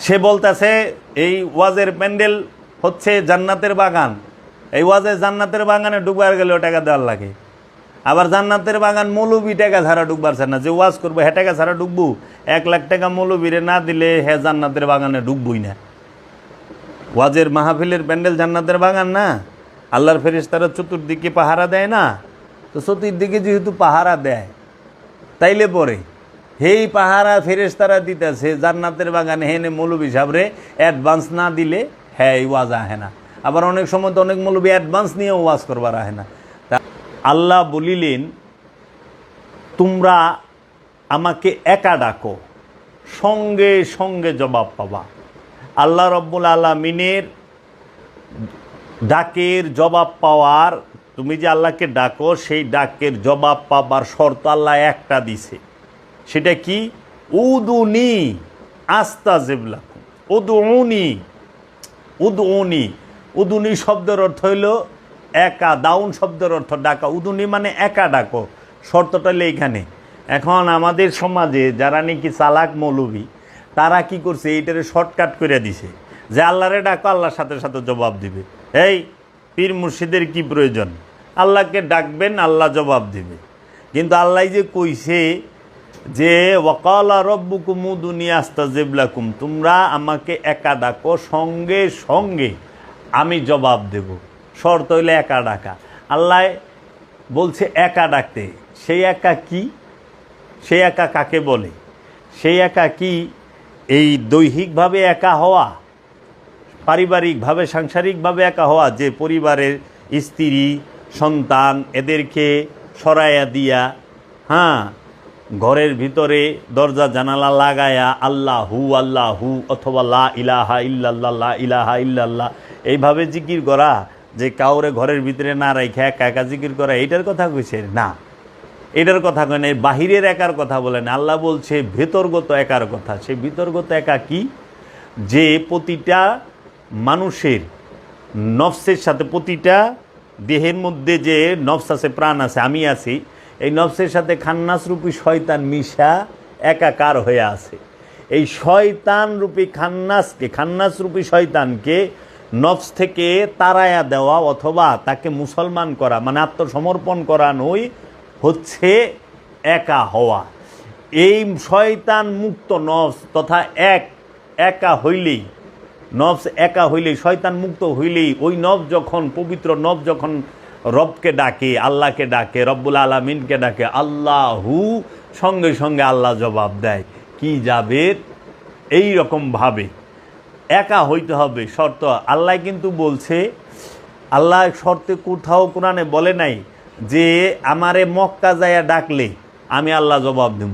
সে বলতেছে এই ওয়াজের প্যান্ডেল হচ্ছে জান্নাতের বাগান, এই ওয়াজের জান্নাতের বাগানে ডুববার গেলেও টাকা দেওয়ার লাগে। আবার জান্নাতের বাগান মৌলবি টাকা ছাড়া ডুববারছে না, যে ওয়াজ করবো হ্যাঁ টাকা ছাড়া ডুববো, 1 লাখ টাকা মৌলবীরে না দিলে হ্যাঁ জান্নাতের বাগানে ডুববই না। ওয়াজের মাহফিলের প্যান্ডেল জান্নাতের বাগান না, আল্লাহর ফেরেশতারা চতুর্দিকে পাহারা দেয় না, তো চতুর্দিকে যেহেতু পাহারা দেয় তাইলে পরে হেই পাহারা ফেরেশতারা দিতেছে জান্নাতের বাগানে, হেনে মৌলবী সাহেবরে অ্যাডভান্স না দিলে হ্যাঁ এই ওয়াজ আহে না। আবার অনেক সময় তো অনেক মৌলবী অ্যাডভান্স নিয়েও ওয়াজ করবার আহে না। তা আল্লাহ বলিলেন তোমরা আমাকে একা ডাকো, সঙ্গে সঙ্গে জবাব পাবা। আল্লাহ রব্বুল আলামিনের ডাকের জবাব পাওয়ার, তুমি যে আল্লাহকে ডাকো সেই ডাকের জবাব পাবার শর্ত আল্লাহ একটা দিছে, সেটা কি? উদুনি আস্তাজিব লাকুম। উদউনি, উদউনি, উদুনি শব্দের অর্থ হইল একা, দাউন শব্দের অর্থ ডাকা, উদুনি মানে একা ডাকো। শর্তটা হলো এইখানে। এখন আমাদের সমাজে যারা নাকি চালাক মৌলবী তারা কি করছে, এইটারে শর্টকাট করে দিছে যে আল্লাহরে ডাকো, আল্লাহর সাথে সাথে জবাব দিবে। এই পীর মুর্শিদের কি প্রয়োজন? আল্লাহকে ডাকবেন, আল্লাহ জবাব দিবে। কিন্তু আল্লাহ যে কইছে যে ওয়াকালা রব্বুকুম উদুনি আস্তাজিব লাকুম, তোমরা আমাকে একা ডাকো, সঙ্গে সঙ্গে আমি জবাব দেব। শর্ত হইলে একা ডাকা। আল্লাহ বলছে একা ডাকতে। সেই একা কি? সেই একা কাকে বলে? সেই একা কি? এই দৈহিকভাবে একা হওয়া, পারিবারিকভাবে সাংসারিকভাবে একা হওয়া, যে পরিবারের স্ত্রী সন্তান এদেরকে সরাইয়া দিয়া, হ্যাঁ, ঘরের ভিতরে দরজা জানালা লাগায়া আল্লাহু আল্লাহু অথবা লা ইলাহা ইল্লাল্লাহ লা ইলাহা ইল্লাল্লাহ এইভাবে জিকির করা, যে কাউরে ঘরের ভিতরে না রাখা একা একা জিকির করা, এইটার কথা কইছে না। এটার কথা কয় না, বাহিরের একার কথা বলেন। আল্লাহ বলছে ভেতরগত একার কথা। সেই ভিতরগত একা কি? যে প্রতিটা মানুষের নফসের সাথে, প্রতিটা দেহের মধ্যে যে নফস আছে, প্রাণ আছে, আমি আছি, এই নফসের সাথে খান্নাস রূপী শয়তান মিশা একাকার হয়ে আছে। এই শয়তান রূপী খান্নাসকে, খান্নাস রূপী শয়তানকে নফস থেকে তাড়ায়া দেওয়া অথবা তাকে মুসলমান করা, মানে আত্মসমর্পণ করানোই হচ্ছে একা হওয়া। এই শয়তান মুক্ত নফস তথা একা হইলেই, নফস একা হইলেই, শয়তান মুক্ত হইলেই, ওই নফস যখন, পবিত্র নফস যখন রবকে ডাকে, আল্লাহকে ডাকে, রব্বুল আলামিনকে ডাকে, আল্লাহু, সঙ্গে সঙ্গে আল্লাহ জবাব দেয়। কি যাবে? এই রকমভাবে একা হইতে হবে। শর্ত আল্লাহ কিন্তু বলছে, আল্লাহ শর্তে কোথাও কোরআনে বলে নাই যে আমারে মক্কা যাইয়া ডাকলে আমি আল্লাহ জবাব দেব।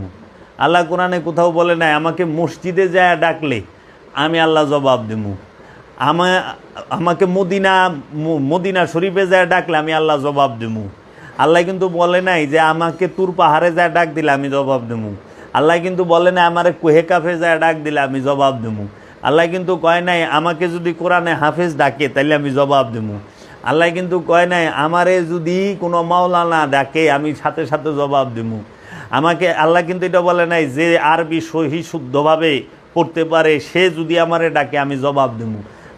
আল্লাহ কোরআনে কোথাও বলে নাই আমাকে মসজিদে যাইয়া ডাকলে আমি আল্লাহ জবাব দেব। আমাকে মদিনা শরীফে যায় ডাকলে আমি আল্লাহ জবাব দেব। আল্লাহ কিন্তু বলে নাই যে আমাকে তুর পাহাড়ে যায় ডাক দিলে আমি জবাব দেব। আল্লাহ কিন্তু বলে নাই আমারে কোহে কাফে যায় ডাক দিলে আমি জবাব দেব। আল্লাহ কিন্তু কয় নাই আমাকে যদি কোরআনে হাফেজ ডাকে তাইলে আমি জবাব দেব। আল্লাহ কিন্তু কয় নাই আমারে যদি কোনো মাওলানা ডাকে আমি সাথে সাথে জবাব দেব। আমাকে আল্লাহ কিন্তু এটা বলে নাই যে আরবি সহি শুদ্ধভাবে পড়তে পারে সে যদি আমারে ডাকে আমি জবাব দেব।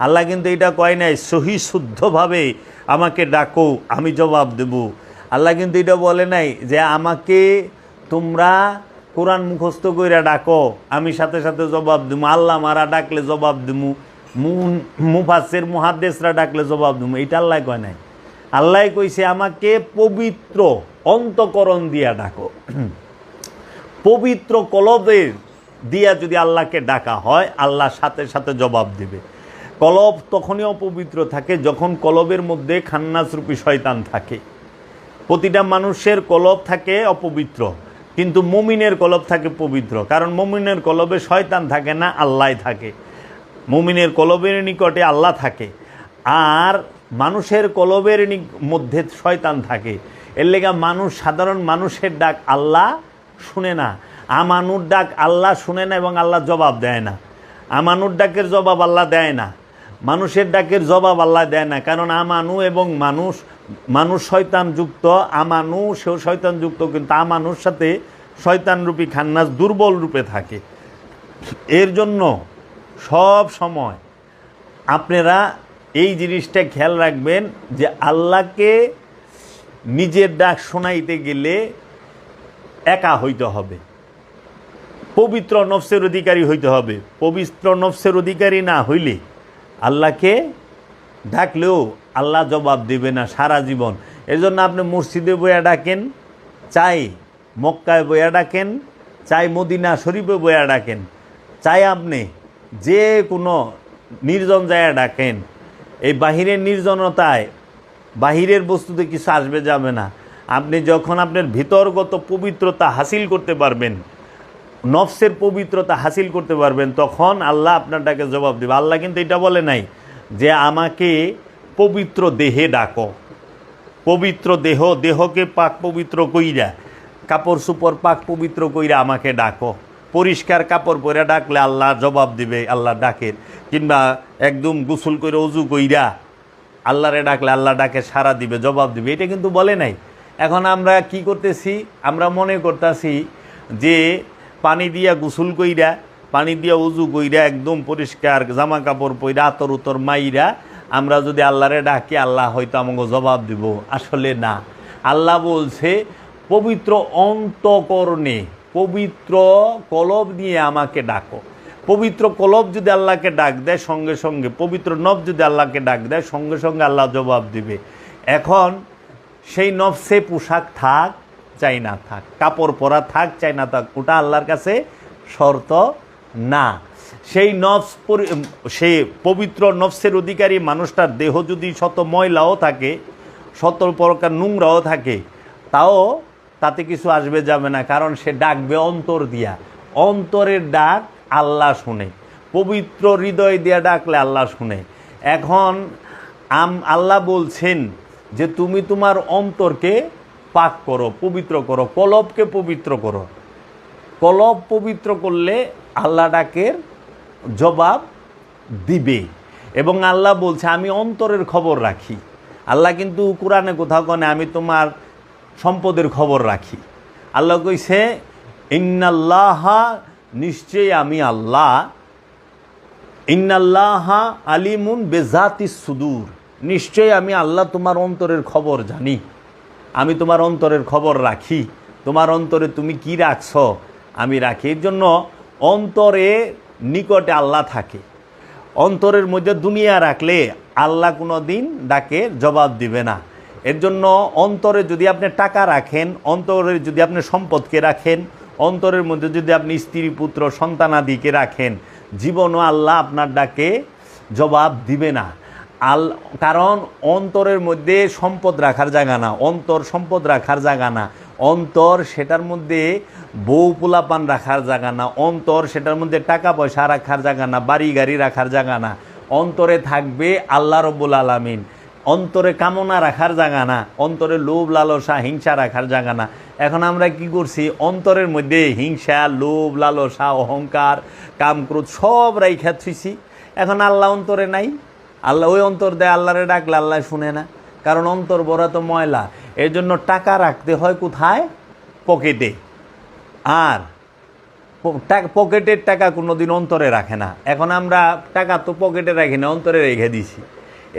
আল্লাহ কিন্তু এটা কয় নাই সহি শুদ্ধভাবে আমাকে ডাকো আমি জবাব দেব। আল্লাহ কিন্তু এটা বলে নাই যে আমাকে তোমরা কোরআন মুখস্থ কইরা ডাকো আমি সাথে সাথে জবাব দেবো। আল্লাহ মারা ডাকলে জবাব দেবো, মুফাসসির মুহাদ্দিসরা ডাকলে জবাব দেবো। এটা আল্লাহ কয় নাই। আল্লাহ কইছে আমাকে পবিত্র অন্তঃকরণ দিয়া ডাকো। পবিত্র কলবের দিয়া যদি আল্লাহকে ডাকা হয় আল্লাহ সাথে সাথে জবাব দেবে। কলব তখনই অপবিত্র থাকে যখন কলবের মধ্যে খান্নাস রূপী শয়তান থাকে। প্রতিটা মানুষের কলব থাকে অপবিত্র, কিন্তু মুমিনের কলব থাকে পবিত্র। কারণ মুমিনের কলবে শয়তান থাকে না, আল্লাহ থাকে। মুমিনের কলবের নিকটে আল্লাহ থাকে, আর মানুষের কলবের মধ্যে শয়তান থাকে। এর লেগা মানুষ, সাধারণ মানুষের ডাক আল্লাহ শুনে না, আমানুর ডাক আল্লাহ শুনে না এবং আল্লাহ জবাব দেয় না। আমানুর ডাকের জবাব আল্লাহ দেয় না, মানুষের ডাকের জবাব আল্লাহ দেয় না। কারণ আমানু এবং মানুষ শয়তানযুক্ত, আমানু সেও শয়তানযুক্ত, কিন্তু আমানুর সাথে শয়তানরূপী খান্নাস দুর্বল রূপে থাকে। এর জন্য সব সময় আপনারা এই জিনিসটা খেয়াল রাখবেন যে আল্লাহকে নিজের ডাক শোনাইতে গেলে একা হইতে হবে, পবিত্র নফসের অধিকারী হইতে হবে। পবিত্র নফসের অধিকারী না হইলে আল্লাহকে ডাকলেও আল্লাহ জবাব দেবে না সারা জীবন। এর জন্য আপনি মসজিদে বইয়া ডাকেন, চাই মক্কায় বইয়া ডাকেন, চাই মদিনা শরীফে বইয়া ডাকেন, চাই আপনি যে কোনো নির্জন জায়গায় ডাকেন, এই বাহিরের নির্জনতায় বাহিরের বস্তুতে কিছু আসবে যাবে না। আপনি যখন আপনার ভিতরগত পবিত্রতা হাসিল করতে পারবেন, নফসের পবিত্রতা হাসিল করতে পারবেন, তখন আল্লাহ আপনার ডাকে জবাব দেবে। আল্লাহ কিন্তু এটা বলে নাই যে আমাকে পবিত্র দেহে ডাকো, পবিত্র দেহকে পাক পবিত্র কইরা, কাপড় চোপড় পাক পবিত্র কইরা আমাকে ডাকো। পরিষ্কার কাপড় পরে ডাকলে আল্লাহ জবাব দিবে আল্লাহ ডাকের, কিংবা একদম গোসল করে অজু কইরা আল্লাহরে ডাকলে আল্লাহ ডাকে সারা দিবে, জবাব দিবে, এটা কিন্তু বলে নাই। এখন আমরা কি করতেছি, আমরা মনে করতেছি যে পানি দিয়া গোসল কইরা, পানি দিয়া উজু কইরা, একদম পরিষ্কার জামা কাপড় পইরা, আতর উতর মাইরা আমরা যদি আল্লাহরে ডাকি আল্লাহ হয়তো আমাকে জবাব দিব। আসলে না, আল্লাহ বলছে পবিত্র অন্তঃকরণে পবিত্র কলব নিয়ে আমাকে ডাকো। পবিত্র কলব যদি আল্লাহকে ডাক দেয় সঙ্গে সঙ্গে, পবিত্র নফ যদি আল্লাহকে ডাক দেয় সঙ্গে সঙ্গে আল্লাহ জবাব দিবে। এখন সেই নফসে পোশাক থাক চাই না থাক, কাপড় পরা থাক চাই না থাক, ওটা আল্লাহর কাছে শর্ত না। সেই নফস, সেই পবিত্র নফসের অধিকারী মানুষটার দেহ যদি শত ময়লাও থাকে, শত প্রকার নোংরাও থাকে, তাও তাতে কিছু আসবে যাবে না, কারণ সে ডাকবে অন্তর দিয়া। অন্তরের ডাক আল্লাহ শুনে, পবিত্র হৃদয় দিয়া ডাকলে আল্লাহ শুনে। এখন আল্লাহ বলছেন যে তুমি তোমার অন্তরকে পাক করো, পবিত্র করো, কলবকে পবিত্র করো। কলব পবিত্র করলে আল্লাহ ডাকের জবাব দিবে। এবং আল্লাহ বলছে আমি অন্তরের খবর রাখি। আল্লাহ কিন্তু কোরআনে কোথাও কনে আমি তোমার সম্পদের খবর রাখি। আল্লাহ কইছে ইন্নাল্লাহা, নিশ্চয়ই আমি আল্লাহ, ইন্নাল্লাহা আলিমুন বেজাতিস সুদূর, নিশ্চয়ই আমি আল্লাহ তোমার অন্তরের খবর জানি, আমি তোমার অন্তরের খবর রাখি। তোমার অন্তরে তুমি কি রাখছো আমি রাখি। এর জন্য অন্তরে নিকটে আল্লাহ থাকে। অন্তরের মধ্যে দুনিয়া রাখলে আল্লাহ কোনো দিন ডাকে জবাব দিবে না। এর জন্য অন্তরে যদি আপনি টাকা রাখেন, অন্তরে যদি আপনি সম্পদকে রাখেন, অন্তরের মধ্যে যদি আপনি স্ত্রী পুত্র সন্তানাদিকে রাখেন, জীবনও আল্লাহ আপনার ডাকে জবাব দিবে না। কারণ অন্তরের মধ্যে সম্পদ রাখার জায়গা না, অন্তর সম্পদ রাখার জায়গা না, অন্তর সেটার মধ্যে বউ পোলাপান রাখার জায়গা না, অন্তর সেটার মধ্যে টাকা পয়সা রাখার জায়গা না, বাড়ি গাড়ি রাখার জায়গা না। অন্তরে থাকবে আল্লাহ রব্বুল আলামিন। অন্তরে কামনা রাখার জায়গা না, অন্তরে লোভ লালসা হিংসা রাখার জায়গা না। এখন আমরা কি করছি, অন্তরের মধ্যে হিংসা, লোভ লালসা, অহংকার, কামক্রোধ সব রাইখা থুইছি। এখন আল্লাহ অন্তরে নাই। আল্লাহ ওই অন্তর দেয়, আল্লাহরে ডাকলে আল্লাহ শুনে না, কারণ অন্তর বড় তো ময়লা। এর জন্য টাকা রাখতে হয় কোথায়? পকেটে। আর পকেটের টাকা কোনোদিন অন্তরে রাখে না। এখন আমরা টাকা তো পকেটে রাখি না, অন্তরে রেখে দিছি।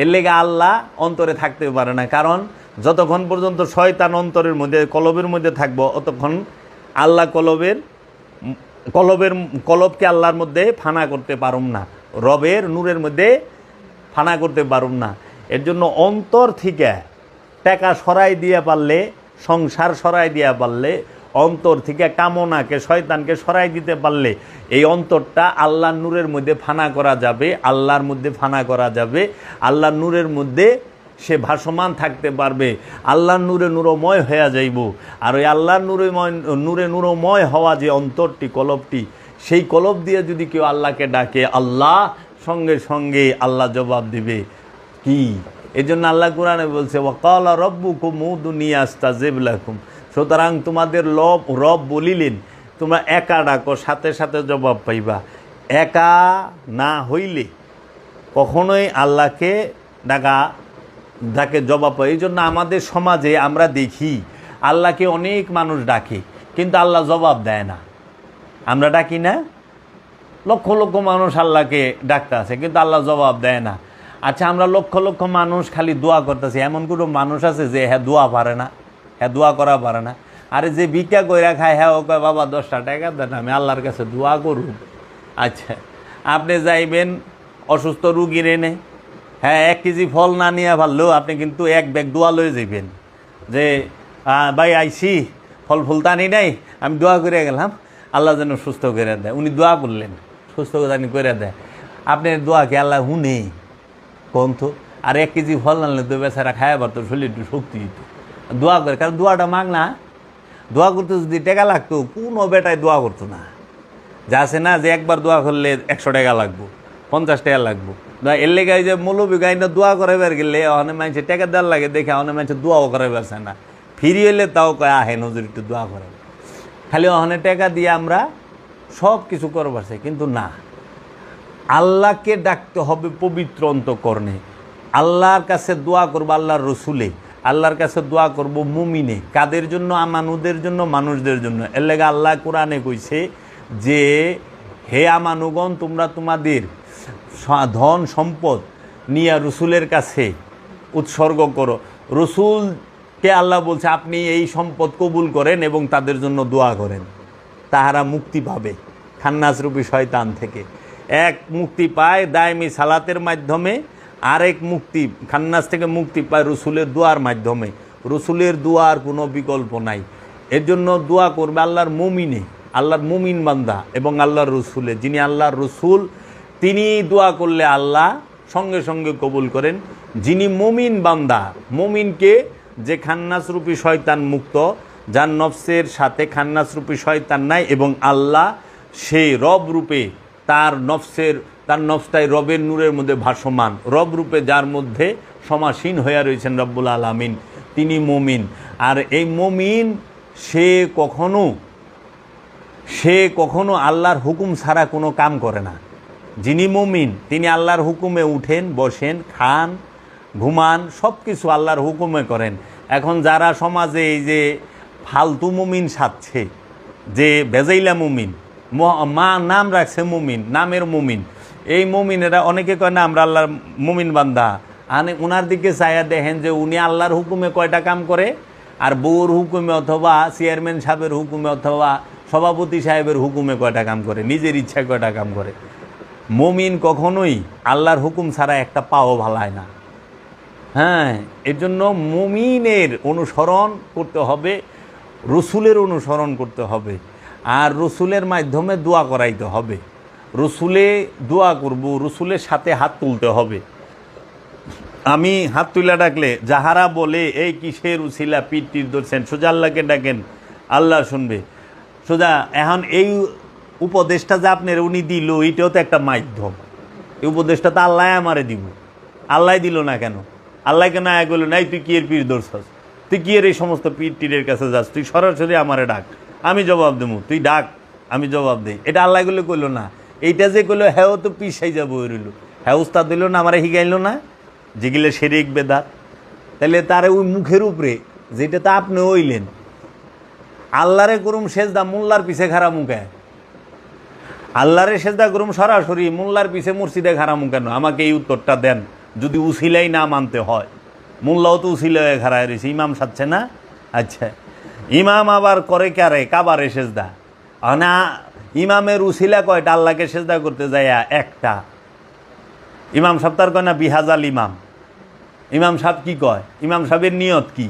এর লেগে আল্লাহ অন্তরে থাকতে পারে না, কারণ যতক্ষণ পর্যন্ত শয়তান অন্তরের মধ্যে কলবের মধ্যে থাকবো অতক্ষণ আল্লাহ কলবকে আল্লাহর মধ্যে ফানা করতে পারুম না, রবের নূরের মধ্যে ফানা করতে পারুম না। এর জন্য অন্তর থেকে টাকা সরাই দিয়ে পারলে, সংসার সরাই দিয়া পারলে, অন্তর থেকে কামনাকে শয়তানকে সরাই দিতে পারলে এই অন্তরটা আল্লাহর নূরের মধ্যে ফানা করা যাবে, আল্লাহর মধ্যে ফানা করা যাবে। আল্লাহর নূরের মধ্যে সে ভাসমান থাকতে পারবে, আল্লাহর নূরে নূরময় হয়ে যাইব। আর ওই আল্লাহর নূরে নূরময় হওয়া যে অন্তরটি, কলবটি, সেই কলব দিয়ে যদি কেউ আল্লাহকে ডাকে, আল্লাহ সঙ্গে সঙ্গে আল্লাহ জবাব দিবে। কি এই জন্য আল্লাহ কোরআনে বলছে ওয়াকালা রব্বুকুম উদুনি আস্তাজিব লাকুম। সুতরাং তোমাদের রব বলিলেন তোমরা একা ডাকো, সাথে সাথে জবাব পাইবা। একা না হইলে কখনোই আল্লাহকে ডাকে জবাব পাই। এই জন্য আমাদের সমাজে আমরা দেখি আল্লাহকে অনেক মানুষ ডাকে, কিন্তু আল্লাহ জবাব দেয় না। আমরা ডাকি না, লক্ষ লক্ষ মানুষ আল্লাহকে ডাকতে আছে, কিন্তু আল্লাহ জবাব দেয় না। আচ্ছা, আমরা লক্ষ লক্ষ মানুষ খালি দোয়া করতেছি, এমন কোনো মানুষ আছে যে হ্যাঁ দোয়া পারে না, হ্যাঁ দোয়া করা পারে না? আরে যে ভিক্ষা কইরা খায় হ্যাঁ ও কয় বাবা 10টা টাকা দেন, আমি আল্লাহর কাছে দোয়া করুন। আচ্ছা, আপনি যাইবেন অসুস্থ রুগীর এনে, হ্যাঁ 1 কেজি ফল না নিয়ে পারলেও আপনি কিন্তু 1 ব্যাগ দোয়া লয়ে যাইবেন যে ভাই আইসি, ফল ফুল তা আনি নাই, আমি দোয়া করে গেলাম আল্লাহ যেন সুস্থ করে দেয়। উনি দোয়া করলেন, সুস্থ জানি করে দেয়। আপনার দোয়া কি আল্লাহ হুনে কোন তো? আর 1 কেজি ফল আনলে তো বেচারা খায় পারতো, শরীর একটু শক্তি দিত। দোয়া করে, কারণ দোয়াটা মাগ না, দোয়া করতে যদি টাকা লাগতো কোনো বেটায় দোয়া করতো না। যা আছে না যে একবার দোয়া করলে 100 টাকা লাগবো, 50 টাকা লাগবো। এর লেগে যে মৌলবী গাইনা দোয়া করাইবার গেলে অনেক মানুষের টাকা দেওয়ার লাগে, দেখে অনেক মানুষের দোয়াও করাইবারছে না। ফিরি হইলে তাও কয় আহেন হুজুর একটু দোয়া করেন, খালি অনেক টাকা দিয়ে আমরা সব কিছু করবারছে। কিন্তু না, আল্লাহকে ডাকতে হবে পবিত্র অন্তঃকরণে। আল্লাহর কাছে দোয়া করবো আল্লাহর রসুলে, আল্লাহর কাছে দোয়া করব মুমিনে। কাদের জন্য? আমানুদের জন্য, মানুষদের জন্য। এর লেগে আল্লাহ কোরআনে কইছে যে হে আমানুগণ, তোমরা তোমাদের ধন সম্পদ নিয়ে রসুলের কাছে উৎসর্গ করো। রসুলকে আল্লাহ বলছে আপনি এই সম্পদ কবুল করেন এবং তাদের জন্য দোয়া করেন, তাহারা মুক্তি পাবে খান্নাসরূপী শয়তান থেকে। এক মুক্তি পায় দায়মি সালাতের মাধ্যমে, আরেক মুক্তি খান্নাস থেকে মুক্তি পায় রসুলের দোয়ার মাধ্যমে। রসুলের দোয়ার কোনো বিকল্প নাই। এর জন্য দোয়া করবে আল্লাহর মুমিনে, আল্লাহর মুমিন বান্দা এবং আল্লাহর রসুলে। যিনি আল্লাহর রসুল তিনি দোয়া করলে আল্লাহ সঙ্গে সঙ্গে কবুল করেন। যিনি মুমিন বান্দা, মুমিনকে যে খান্নাসরূপী শয়তান মুক্ত, যার নফসের সাথে খান্নাসরূপী শয়তান নাই এবং আল্লাহ সেই রব রূপে তার নফসটাই রবের নূরের মধ্যে ভাসমান, রব রূপে যার মধ্যে সমাসীন হইয়া রয়েছেন রব্বুল আলামিন, তিনি মুমিন। আর এই মুমিন সে কখনো আল্লাহর হুকুম ছাড়া কোনো কাম করে না। যিনি মুমিন তিনি আল্লাহর হুকুমে উঠেন, বসেন, খান, ঘুমান, সব কিছু আল্লাহর হুকুমে করেন। এখন যারা সমাজে এই যে ফালতু মুমিন সাজছে, যে বেজাইলা মুমিন, মা নাম রাখছে মুমিন, নামের মুমিন, এই মুমিনেরা অনেকে কয় না আমরা আল্লাহর মুমিন বান্দা, ওনার দিকে চাইয়া দেখেন যে উনি আল্লাহর হুকুমে কয়টা কাম করে আর বউর হুকুমে অথবা চেয়ারম্যান সাহেবের হুকুমে অথবা সভাপতি সাহেবের হুকুমে কয়টা কাম করে, নিজের ইচ্ছায় কয়টা কাম করে। মুমিন কখনোই আল্লাহর হুকুম ছাড়া একটা পাও ভালায় না। হ্যাঁ, এর জন্য মুমিনের অনুসরণ করতে হবে, রসুলের অনুসরণ করতে হবে, আর রসুলের মাধ্যমে দোয়া করাইতে হবে। রসুলে দোয়া করব, রসুলের সাথে হাত তুলতে হবে। আমি হাত তুলে ডাকলে যাহারা বলে এই কিসের উছিলা পিঠ টির ধরছেন, সোজা আল্লাহকে ডাকেন, আল্লাহ শুনবে সোজা। এখন এই উপদেশটা যে আপনার উনি দিল, এইটাও তো একটা মাধ্যম। এই উপদেশটা তো আল্লাহ আমারে দিব, আল্লাহ দিল না কেন? আল্লাহ কেন বললো নাই তুই কি এর পীর ধরছস, তুই কি এর এই সমস্ত পীর টিরের কাছে যাস, তুই সরাসরি আমারে ডাক, আমি জবাব দেবো, তুই ডাক আমি জবাব দিই। এটা আল্লাহ গুলো করলো না। এইটা যে করলো হ্যাঁ তো পিসাই যাবো রইল, হ্যাঁ উস্তাদ দিল না, আমারে হিগাইল না, যেগুলো শিরক বেদাত। তাহলে তার ওই মুখের উপরে যেটা তো আপনি হইলেন, আল্লাহরে করুম সেজদা মোল্লার পিছে খারা মুখে, আল্লাহরে সেজদা করুম সরাসরি, মোল্লার পিছে মসজিদে খারা মুখ কেন? আমাকে এই উত্তরটা দেন। যদি উসিলাই না মানতে হয়, মোল্লাও তো উসিলায় খাড়ায় রয়েছে, ইমাম সাচ্ছে না। আচ্ছা, ইমাম আবার করে কারে? কাবারে সেজদা না, ইমামের উসিলা কয়টা? আল্লাহকে সেজদা করতে যায় একটা। ইমাম সাহেব তার কয় না বিহাজাল ইমাম। ইমাম সাহেব কি কয়? ইমাম সাহেবের নিয়ত কি?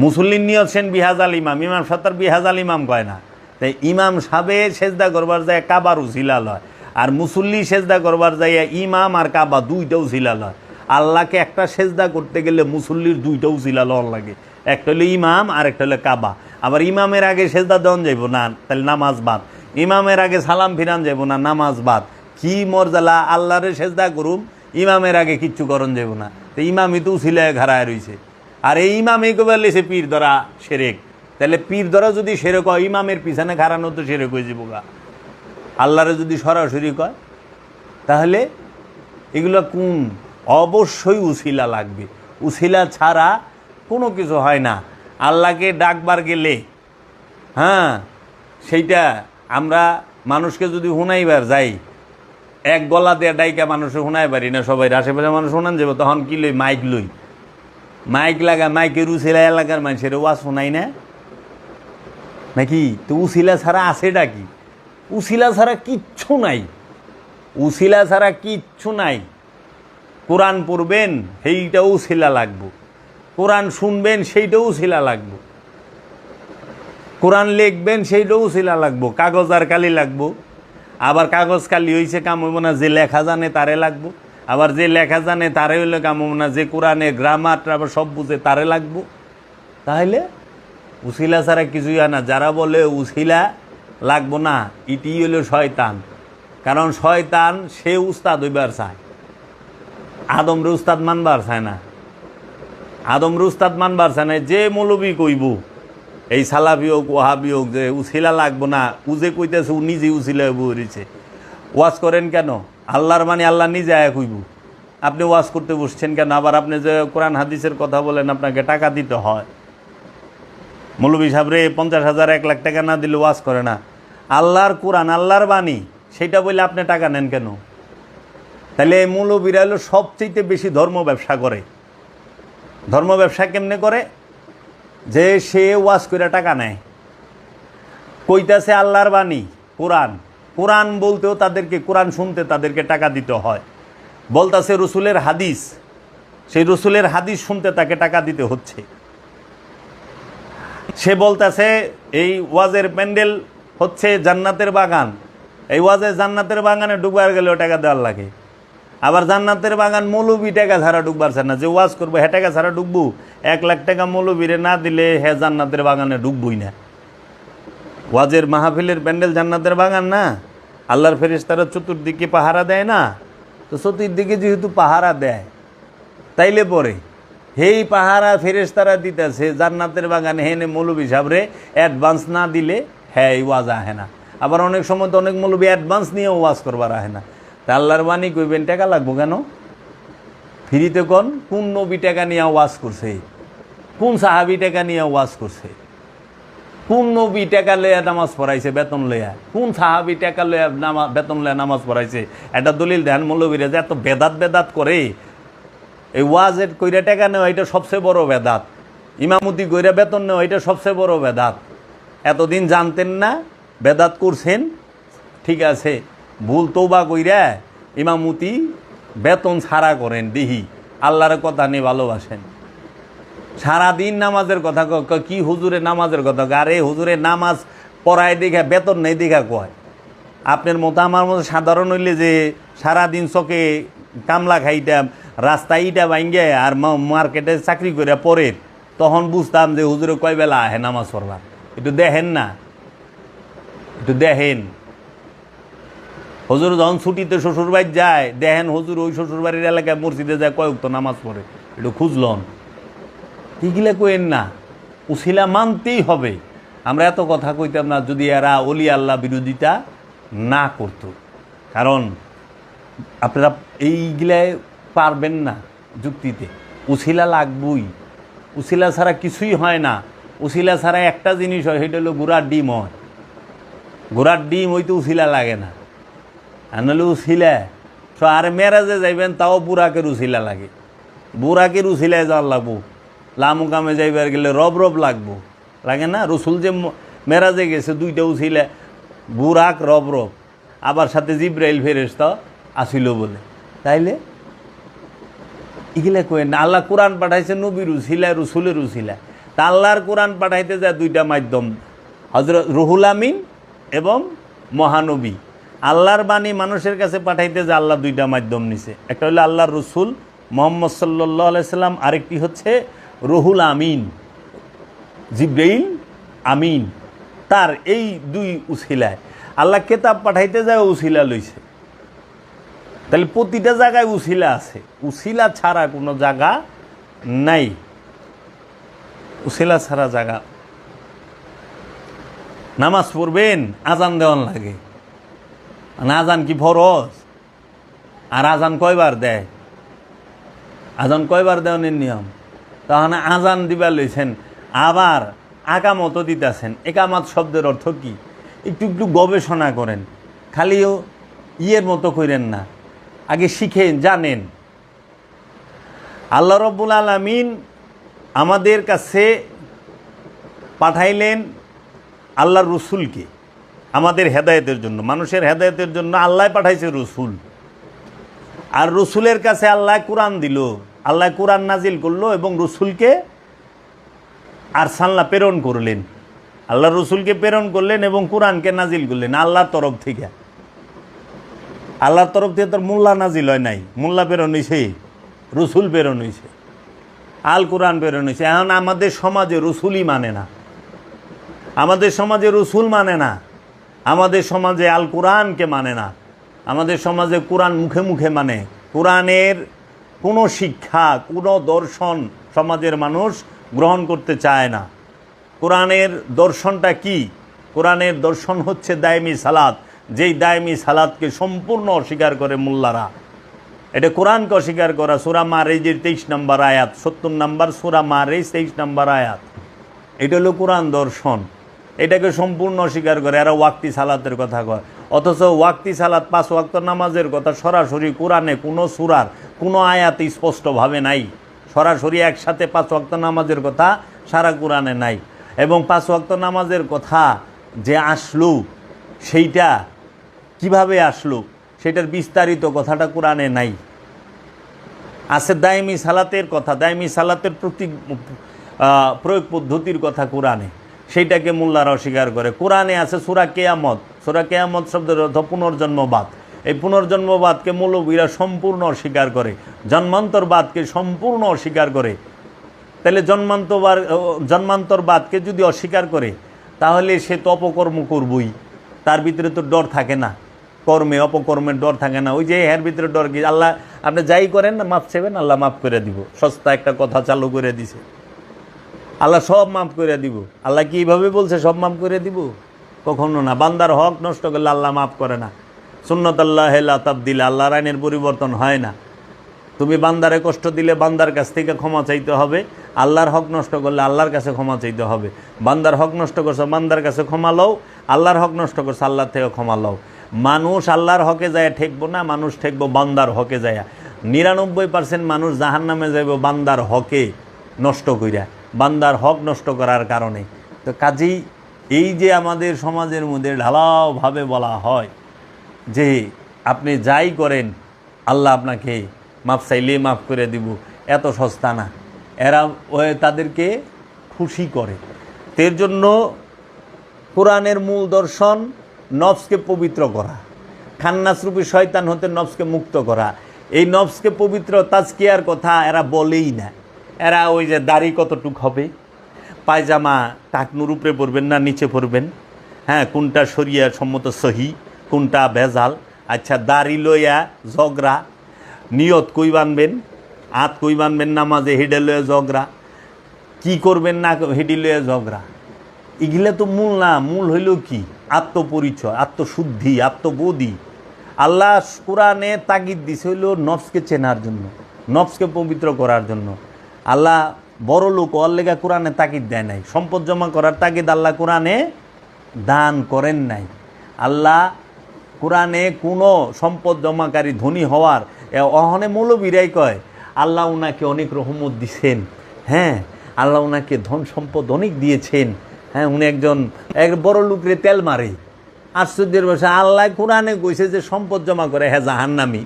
মুসল্লির নিয়ত সেন বিহাজাল ইমাম, ইমাম সাহেব তার বিহাজাল ইমাম কয় না। তাই ইমাম সাহেবের সেজদা করবার যায় কাবার উসিলা লয়, আর মুসল্লি সেজদা করবার যাইয়া ইমাম আর কাবা দুইটাও উসিলা লয়। আল্লাহকে একটা সেজদা করতে গেলে মুসল্লির দুইটাও উসিলা লওয়ার লাগে, একটা হলো ইমাম আর একটা হলো কাবা। আবার ইমামের আগে সেজদা দেওয়ান যাইব না, তাহলে নামাজ বাদ। ইমামের আগে সালাম ফিরান যাইব না, নামাজ বাদ। কি মর্যাদা! আল্লাহরে সেজদা করুম, ইমামের আগে কিচ্ছু করণ যাইব না। তো ইমামই তো উসিলায় ঘাড়ায় রয়েছে, আর এই ইমামই কবার লেছে পীর ধরা সেরেক। তাহলে পীর ধরা যদি সেরেক হয়, ইমামের পিছনে খাড়ানো তো সেরেক হয়ে যাবো গা। আল্লাহরে যদি সরাসরি কয়, তাহলে এগুলো কোন? অবশ্যই উসিলা লাগবে, উসিলা ছাড়া কোনো কিছু হয় না। আল্লাহকে ডাকবার গেলে হ্যাঁ সেইটা আমরা মানুষকে যদি হুনাইবার যাই, এক গলা দিয়ে ডাইকা মানুষে হুনাই পারি না, সবাই আশেপাশে মানুষ শুনান যাবো, তখন কি লই? মাইক লই, মাইক লাগা, মাইকের উছিলা এলাকার মানুষের ওয়াজ শোনাই না নাকি? তো উছিলা ছাড়া আছেটা কি? উছিলা ছাড়া কিচ্ছু নাই, উছিলা ছাড়া কিচ্ছু নাই। কোরআন পড়বেন সেইটাও উছিলা লাগবো, কোরআন শুনবেন সেইটাও উছিলা লাগবো, কোরআন লিখবেন সেইটাও উছিলা লাগবো, কাগজ আর কালি লাগবো। আবার কাগজ কালি হয়েছে কাম হইব না, যে লেখা জানে তারে লাগবো। আবার যে লেখা জানে তারে হইলে কাম হইব না, যে কোরআনের গ্রামার আবার সব বুঝে তারে লাগবো। তাহলে উছিলা ছাড়া কিছুই হয় না। যারা বলে উছিলা লাগবো না, ইটি হইল শয়তান। কারণ শয়তান সে উস্তাদ হইবার চায়, আদমরে উস্তাদ মানবার চায় না, আদমরে উস্তাদ মানবার চায় না। যে মৌলবি কইব, এই সালাফি হোক ওয়াহাবি হোক, যে উছিলা লাগবো না, উজে কইতেছে ও নিজে উছিলা বইছে। ওয়াজ করেন কেন? আল্লাহর মানে আল্লাহ নিজে আয়া কইব, আপনি ওয়াজ করতে বসছেন কেন? আবার আপনি যে কোরআন হাদিসের কথা বলেন, আপনাকে টাকা দিতে হয়। মৌলবি সাহেবরে 50,000 1 লাখ টাকা না দিলে ওয়াজ করে না। আল্লাহর কোরআন, আল্লাহর বাণী, সেটা বলে আপনি টাকা নেন কেন? তাহলে এই মৌলবিরা হলো সবচেয়ে বেশি ধর্ম ব্যবসা করে। ধর্ম ব্যবসা কেমনে করে? যে সে ওয়াজ করে টাকা নেয়, কইতাছে আল্লাহর বাণী কোরআন, কোরআন বলতেও তাদেরকে, কোরআন শুনতে তাদেরকে টাকা দিতে হয়। বলতাছে রসুলের হাদিস, সেই রসুলের হাদিস শুনতে তাকে টাকা দিতে হচ্ছে। সে বলতাছে এই ওয়াজের প্যান্ডেল হচ্ছে জান্নাতের বাগান, এই ওয়াজে জান্নাতের বাগানে ডুববার গেলেও টাকা দেওয়ার লাগে। আবার জান্নাতের বাগান মৌলবি টাকা ছাড়া ডুববারছে না, যে ওয়াজ করবো হ্যাঁ টাকা ছাড়া ডুববো। 1 লাখ টাকা মৌলবিরে না দিলে হ্যাঁ জান্নাতের বাগানে ডুববই না। ওয়াজের মাহফিলের প্যান্ডেল জান্নাতের বাগান না? আল্লাহর ফেরেশতারা চতুর্দিকে পাহারা দেয় না? তো চতুর্দিকে যেহেতু পাহারা দেয়, তাইলে পরে হেই পাহারা ফেরেশতারা দিতেছে জান্নাতের বাগানে, হেনে মৌলবি সাহেবরে অ্যাডভান্স না দিলে হ্যাঁ এই ওয়াজ আহে না। আবার অনেক সময় তো অনেক মৌলবি অ্যাডভান্স নিয়েও ওয়াজ করবার আহে না। তা আল্লাহর বাণী কইবেন টাকা লাগবো কেন? ফ্রিতে কোন কোন নবী টাকা নিয়ে ওয়াজ করছে? কোন সাহাবি টাকা নিয়ে ওয়াজ করছে? কোন নবী টাকা লইয়া নামাজ পড়াইছে বেতন লইয়া? কোন সাহাবি টাকা লইয়া বেতন লইয়া নামাজ পড়াইছে? এটা দলিল দেন মৌলবীরা যে এত বেদাত বেদাত করে। এই ওয়াজের কইরা টাকা নেওয়া এটা সবচেয়ে বড় বেদাত, ইমামতি কইরা বেতন নেওয়া এটা সবচেয়ে বড় বেদাত। এতদিন জানতেন না, বেদাত করছেন, ঠিক আছে, ভুল তৌবা কইরা ইমামতি বেতন ছাড়া করেন, দিহি আল্লাহর কথা নিয়ে ভালোবাসেন। সারাদিন নামাজের কথা কি হুজুরে নামাজের কথা, আরে হুজুরে নামাজ পড়ায় দেখা বেতন নেই দেখা কয়। আপনার মতো আমার মতো সাধারণ হইলে যে সারাদিন চকে কামলা খাইতাম, রাস্তায় ইটা ভাঙ্গে আর মার্কেটে চাকরি করে পরে, তখন বুঝতাম যে হুজুরে কয় বেলা আহে নামাজ পড়বার। একটু দেখেন না, একটু দেখেন। হুজুর যখন ছুটিতে শ্বশুরবাড়ি যায়, দেখেন হুজুর ওই শ্বশুরবাড়ির এলাকায় মসজিদে যায় কয়েক তো নামাজ পড়ে, একটু খুঁজলন। এগুলা কইেন না, উছিলা মানতেই হবে। আমরা এত কথা কইতাম না যদি এরা অলি আল্লাহ বিরোধিতা না করত। কারণ আপনারা এইগুলায় পারবেন না যুক্তিতে, উছিলা লাগবই। উছিলা ছাড়া কিছুই হয় না। উছিলা ছাড়া একটা জিনিস হয়, সেটা হলো ঘোড়ার ডিম হয়। ঘোড়ার ডিম হইতে উছিলা লাগে না, আর নাহলে উছিলা আর মেরাজে যাইবেন তাও বুড়াকের উছিলা লাগে। বুড়াকের উছিলায় যাওয়ার লাগবো, লামু কামে যাইবার গেলে রব রব লাগবো, লাগে না? রসুল যে মেরাজে গেছে 2টা উছিলা, বুরাক রব রব, আবার সাথে জিব্রাইল ফেরেশতা আসিল বলে। তাইলে এগুলা কই না, আল্লাহ কোরআন পাঠাইছে নবীর উছিলা, রসুলের উছিলা। তা আল্লাহর কোরআন পাঠাইতে যায় 2টা মাধ্যম, হযরত রুহুল আমিন এবং মহানবী। আল্লাহর বাণী মানুষের কাছে পাঠাইতে যায় আল্লাহ 2টা মাধ্যম নিছে, একটা হলো আল্লাহর রসুল মুহাম্মদ সাল্লাল্লাহু আলাইহি সাল্লাম, আরেকটি হচ্ছে রুহুল আমিন জিব্রাইল আমিন। তার এই 2 উছিলায় আল্লাহ কেতাব পাঠাইতে যায় উছিলা লইছে। তাহলে প্রতিটা জায়গায় উছিলা আছে, উছিলা ছাড়া কোনো জায়গা নাই, উছিলা ছাড়া জায়গা। নামাজ পড়বেন, আজান দেওয়ান লাগে, আজান কি ফরজ? আর আজান কয়বার দেয়? আজান কয়বার দেওয়ানের নিয়ম? তখন আজান দিবা লইছেন, আবার আকামতও দিতেছেন। একামাত শব্দের অর্থ কি? একটু একটু গবেষণা করেন, খালিও ইয়ের মতো করেন না, আগে শিখেন, জানেন। আল্লাহ রব্বুল আলামিন আমাদের কাছে পাঠাইলেন আল্লাহর রসুলকে আমাদের হেদায়েতের জন্য, মানুষের হেদায়েতের জন্য আল্লাহ পাঠাইছে রসুল। আর রসুলের কাছে আল্লাহ কোরআন দিল, আল্লাহ কোরআন নাজিল করলো এবং রসুলকে আরসাল্লাহ প্রেরণ করলেন। আল্লাহ রসুলকে প্রেরণ করলেন এবং কোরআনকে নাজিল করলেন আল্লাহর তরফ থেকে। আল্লাহর তরফ থেকে তোর মোল্লা নাজিল হয় নাই, মোল্লা প্রেরণ হয়েছে, রসুল প্রেরণ হয়েছে, আল কোরআন প্রেরণ হয়েছে। এখন আমাদের সমাজে রসুলই মানে না, আমাদের সমাজে রসুল মানে না, আমাদের সমাজে আল কোরআনকে মানে না, আমাদের সমাজে কোরআন মুখে মুখে মানে। কোরআনের কোনো শিক্ষা, কোনো দর্শন সমাজের মানুষ গ্রহণ করতে চায় না। কোরআনের দর্শনটা কি? কোরআনের দর্শন হচ্ছে দায়মি সালাত, যেই দায়মি সালাতকে সম্পূর্ণ অস্বীকার করে মোল্লারা। এটা কোরআনকে অস্বীকার করা। সূরা মারিজের 23 নম্বর আয়াত, 70 নম্বর সূরা মারিজ 23 নম্বর আয়াত। এটা হলো কোরআন দর্শন, এটাকে সম্পূর্ণ অস্বীকার করে। এরা ওয়াক্তি সালাতের কথা কয়, অথচ ওয়াক্তি সালাত 5 ওয়াক্ত নামাজের কথা সরাসরি কোরআনে কোনো সূরার কোনো আয়াতে স্পষ্টভাবে নাই। সরাসরি একসাথে 5 ওয়াক্ত নামাজের কথা সারা কোরআনে নাই। এবং 5 ওয়াক্ত নামাজের কথা যে আসলো সেইটা কিভাবে আসলো সেটার বিস্তারিত কথাটা কোরআনে নাই। আছে দায়মি সালাতের কথা, দায়মি সালাতের প্রয়োগ পদ্ধতির কথা কোরআনে, সেইটাকে মোল্লারা অস্বীকার করে। কোরআনে আছে সূরা কিয়ামত, সূরা কিয়ামত শব্দের অর্থ পুনর্জন্মবাদ। এই পুনর্জন্মবাদকে মৌলবীরা সম্পূর্ণ অস্বীকার করে, জন্মান্তরবাদকে সম্পূর্ণ অস্বীকার করে। তাহলে জন্মান্তরবাদকে যদি অস্বীকার করে তাহলে সে তো অপকর্ম করবই, তার ভিতরে তো ডর থাকে না, কর্মে অপকর্মের ডর থাকে না। ওই যে এর ভিতরে ডর কি? আল্লাহ আপনি যাই করেন না মাফ চাইবেন, আল্লাহ মাফ করে দিব। সস্তা একটা কথা চালু করে দিছে, আল্লাহ সব মাফ করে দিব। আল্লাহ কি এইভাবে বলছে সব মাফ করে দিব? কখনো না। বান্দার হক নষ্ট করলে আল্লাহ মাফ করে না। সুন্নাতুল্লাহ লা তাবদীল, আল্লাহর আইনের পরিবর্তন হয় না। তুমি বান্দারে কষ্ট দিলে বান্দার কাছ থেকে ক্ষমা চাইতে হবে, আল্লাহর হক নষ্ট করলে আল্লাহর কাছে ক্ষমা চাইতে হবে। বান্দার হক নষ্ট করছো, বান্দার কাছে ক্ষমা লও, আল্লাহর হক নষ্ট করছো, আল্লাহর থেকে ক্ষমা লও। মানুষ আল্লাহর হকে যায় ঠেকবো না, মানুষ ঠেকবো বান্দার হকে যায়। 99% মানুষ জাহান্নামে যাইব বান্দার হকে নষ্ট কইরা, বান্দার হক নষ্ট করার কারণে। তো কাজেই এই যে আমাদের সমাজের মধ্যে ঢালাওভাবে বলা হয় যে আপনি যাই করেন আল্লাহ আপনাকে মাফ চাইলে মাফ করে দিব, এত সস্তা না। এরা তাদেরকে খুশি করে। এর জন্য কোরআনের মূল দর্শন নফসকে পবিত্র করা, খান্নাসরূপী শয়তান হতে নফসকে মুক্ত করা। এই নফসকে পবিত্র তাজকিয়ার কথা এরা বলেই না। এরা ওই যে দাড়ি কতটুক হবে, পায়জামা টাকনুর উপরে পরবেন না নিচে পরবেন, হ্যাঁ, কোনটা শরিয়া সম্মত সহি, কোনটা ভেজাল। আচ্ছা, দাড়ি লইয়া ঝগড়া, নিয়ত কই বানবেন, হাত কই বানবেন নামাজে, হেডে লইয়া ঝগড়া, কি করবেন না হেডি লইয়া ঝগড়া। এগুলা তো মূল না। মূল হইল কি? আত্মপরিচয়, আত্মশুদ্ধি, আত্মবোধি। আল্লাহ কোরআনে তাগিদ দিছে হইল নফসকে চেনার জন্য, নফসকে পবিত্র করার জন্য। আল্লাহ বড় লোক ওর লেগা কোরআনে তাগিদ দেয় নাই। সম্পদ জমা করার তাগিদ আল্লাহ কোরআনে দান করেন নাই। আল্লাহ কোরআনে কোনো সম্পদ জমাকারী ধনী হওয়ার অহনে মৌলবীরাই কয় আল্লাহ উনাকে অনেক রহমত দিছেন, হ্যাঁ, আল্লাহ উনাকে ধন সম্পদ অনেক দিয়েছেন, হ্যাঁ, উনি এক বড় লোকরে তেল মারে। আশ্চর্যের বিষয়, আল্লাহ কোরআনে কইছে যে সম্পদ জমা করে হ্যাঁ জাহান্নামী,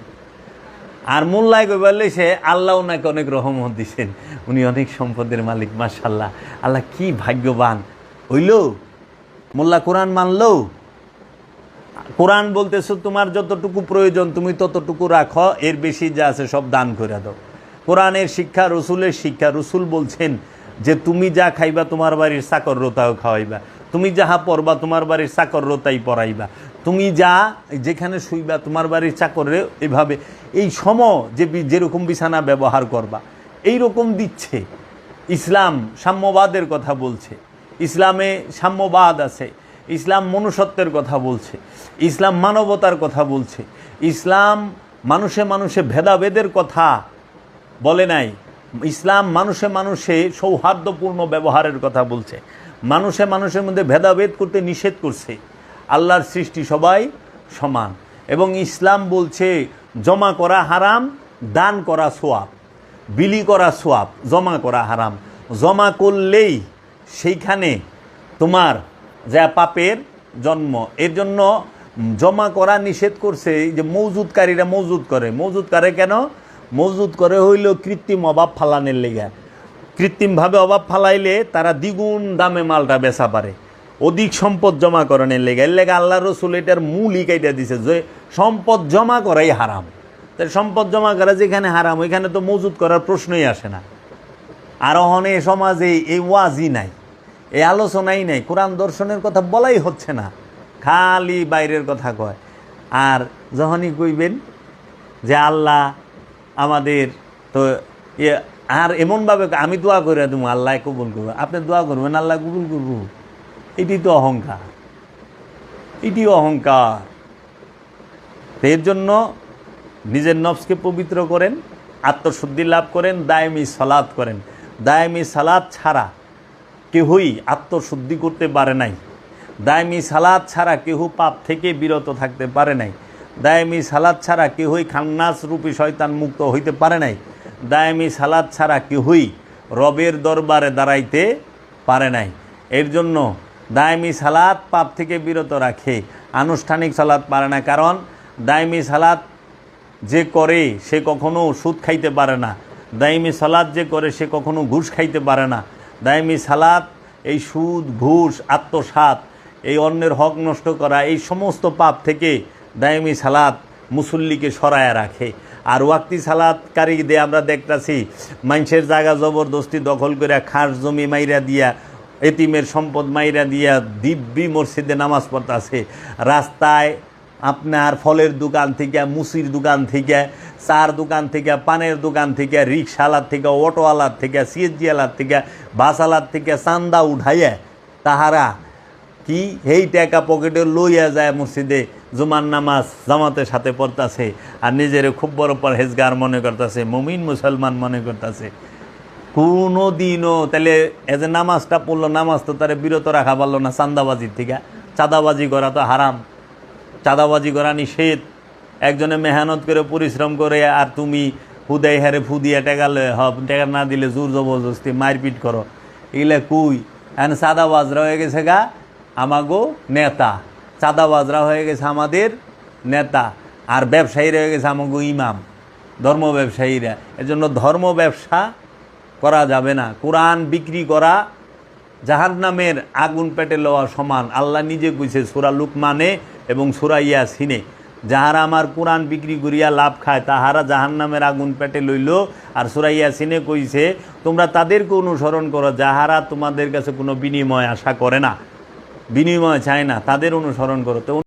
আর মোল্লায় কই বললে সে আল্লাহ উনাকে অনেক রহমত দিছেন, উনি অনেক সম্পদের মালিক, মাশাআল্লাহ। আল্লাহ কি ভাগ্যবান হইল, মোল্লা কোরআন মানলো। কোরআন বলতেছো তোমার যতটুকু প্রয়োজন তুমি ততটুকু রাখো, এর বেশি যা আছে সব দান করে দাও। কোরআনের শিক্ষা, রসুলের শিক্ষা। রসুল বলছেন যে তুমি যা খাইবা তোমার বাড়ির চাকর রোতাও খাওয়াইবা, তুমি যাহা পড়বা তোমার বাড়ির চাকর রোতাই পড়াইবা, তুমি যা যেখানে শুইবা তোমার বাড়ির চাকরে এভাবে এই যেরকম বিছানা ব্যবহার করবা এই রকম দিচ্ছে। ইসলাম সাম্যবাদের কথা বলছে, ইসলামে সাম্যবাদ আছে, ইসলাম মনুষ্যত্বের কথা বলছে, ইসলাম মানবতার কথা বলছে, ইসলাম মানুষে মানুষে ভেদাভেদের কথা বলে নাই। ইসলাম মানুষে মানুষে সৌহার্দ্যপূর্ণ ব্যবহারের কথা বলছে, মানুষে মানুষের মধ্যে ভেদাভেদ করতে নিষেধ করছে। আল্লাহর সৃষ্টি সবাই সমান। এবং ইসলাম বলছে জমা করা হারাম, দান করা সোয়াব, বিলি করা সোয়াব, জমা করা হারাম। জমা করলেই সেইখানে তোমার যা পাপের জন্ম। এর জন্য জমা করা নিষেধ করছে। এই যে মজুদকারীরা মজুদ করে কেন? মজুদ করে হইল কৃত্রিম অভাব ফালানের লেগে। কৃত্রিমভাবে অভাব ফালাইলে তারা দ্বিগুণ দামে মালটা বেচা পারে, অধিক সম্পদ জমা করানোর লেগে। এর লেগে আল্লাহ রসুল এটার মূলই কাইটা দিছে যে সম্পদ জমা করাই হারাম। তাই সম্পদ জমা করা যেখানে হারাম ওইখানে তো মজুদ করার প্রশ্নই আসে না। আর অহনে সমাজে এই ওয়াজই নাই, এই আলোচনাই নাই, কোরআন দর্শনের কথা বলাই হচ্ছে না, খালি বাইরের কথা কয়। আর যখনই কইবেন যে আল্লাহ আমাদের তো আর এমনভাবে আমি দোয়া করে দেবো আল্লাহ কবুল করবো, আপনি দোয়া করবেন আল্লাহ কবুল করবো, এটি তো অহংকার, এটিও অহংকার। এর জন্য নিজের নফসকে পবিত্র করেন, আত্মশুদ্ধি লাভ করেন, দায়মি সালাত করেন। দায়মি সালাত ছাড়া কেহই আত্মশুদ্ধি করতে পারে নাই। দায়মি সালাত ছাড়া কেহ পাপ থেকে বিরত থাকতে পারে নাই। দায়মি সালাত ছাড়া কেহই খান্নাস রূপী শয়তান মুক্ত হইতে পারে নাই। দায়মি সালাত ছাড়া কেহই রবের দরবারে দাঁড়াইতে পারে নাই। এর জন্য দায়মি সালাত পাপ থেকে বিরত রাখে, আনুষ্ঠানিক সালাত পারে না। কারণ দায়মি সালাত যে করে সে কখনো সুদ খাইতে পারে না। দায়মি সালাত যে করে সে কখনো ঘুষ খাইতে পারে না। দায়মি সালাত এই সুদ, ঘুষ, আত্মসাৎ, এই অন্যের হক নষ্ট করা, এই সমস্ত পাপ থেকে দায়মি সালাত মুসল্লিকে সরায়া রাখে। আর ওয়াক্তি সালাতকারী দিয়ে আমরা দেখতেছি মানুষের জায়গা জবরদস্তি দখল করে খাস জমি মাইরা দিয়া, এতিমের সম্পদ মাইরা দিয়া দিব্যি মসজিদে নামাজ পড়তেছে। রাস্তায় আপনার ফলের দোকান থেকে, মুসির দোকান থেকে, চার দোকান থেকে, পানের দোকান থেকে, রিক্সাওয়ালার থেকে, অটোওয়ালার থেকে, সিএনজিওয়ালার থেকে, বাসওয়ালার থেকে চান্দা উঠাইয়া তাহারা কি এই টাকা পকেটে লইয়া যায় মসজিদে জুমার নামাজ জামাতের সাথে পড়তেছে। আর নিজের খুব বড় পরহেজগার মনে করতেছে, মুমিন মুসলমান মনে করতেছে। কোনো দিনও তাহলে যে নামাজটা পড়লো, নামাজ তো তারা বিরত রাখা পারলো না চাঁদাবাজির থেকে। চাঁদাবাজি করা তো হারাম, চাঁদাবাজি করা নিষেধ। একজনে মেহনত করে পরিশ্রম করে আর তুমি হুদাই হারে ফুদিয়া টেকা টেকা না দিলে জোর জবরদস্তি মারপিট করো, এগুলা কুই। এখন চাঁদাবাজরা হয়ে গেছে গা আমাগো নেতা, চাঁদাবাজরা হয়ে গেছে আমাদের নেতা, আর ব্যবসায়ীরা হয়ে গেছে আমাগো ইমাম, ধর্ম ব্যবসায়ীরা। এজন্য ধর্ম ব্যবসা করা যাবে না। কোরআন বিক্রি করা জাহান্নামের আগুন পেটে লওয়া সমান। আল্লাহ নিজে কইছে সূরা লুকমানে এবং সূরা ইয়াসিনে, যাহারা আমার কোরআন বিক্রি করিয়া লাভ খায় তাহারা জাহান্নামের আগুন পেটে লইল। আর সূরা ইয়াসিনে কইছে তোমরা তাদেরকে অনুসরণ করো যাহারা তোমাদের কাছে কোনো বিনিময় আশা করে না, বিনিময় চায় না, তাদের অনুসরণ করো। তো